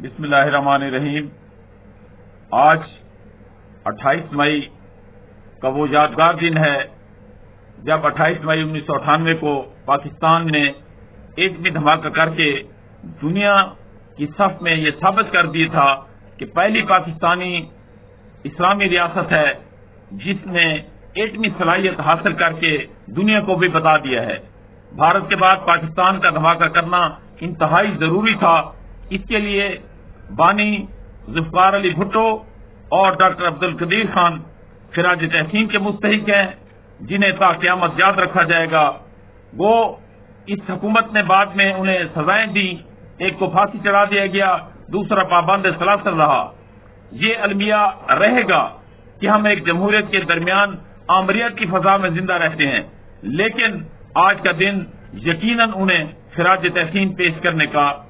बिस्मिल्लाहिर्रहमानिर्रहीम। आज 28 मई का वो यादगार दिन है जब 28 मई 1998 को पाकिस्तान ने एटमी धमाका करके दुनिया की सफ में ये साबित कर दिया था कि पहली पाकिस्तानी इस्लामी रियासत है जिसने एटमी सलाहियत हासिल करके दुनिया को भी बता दिया है। भारत के बाद पाकिस्तान का धमाका करना इंतहाई जरूरी था। इसके लिए बानी जुल्फकार अली भुट्टो और डॉक्टर अब्दुल कदीर खान खिराज तहसीन के मुस्तहिक हैं, जिन्हें ता क़यामत याद रखा जाएगा। वो इस हुकूमत ने बाद में उन्हें सजाएं दी, एक को फांसी चढ़ा दिया गया, दूसरा पाबंद सलासल रहा। ये अलमिया रहेगा कि हम एक जमहूरियत के दरमियान आमरीत की फजा में जिंदा रहते हैं, लेकिन आज का दिन यकीनन उन्हें खिराज तहसीन पेश करने का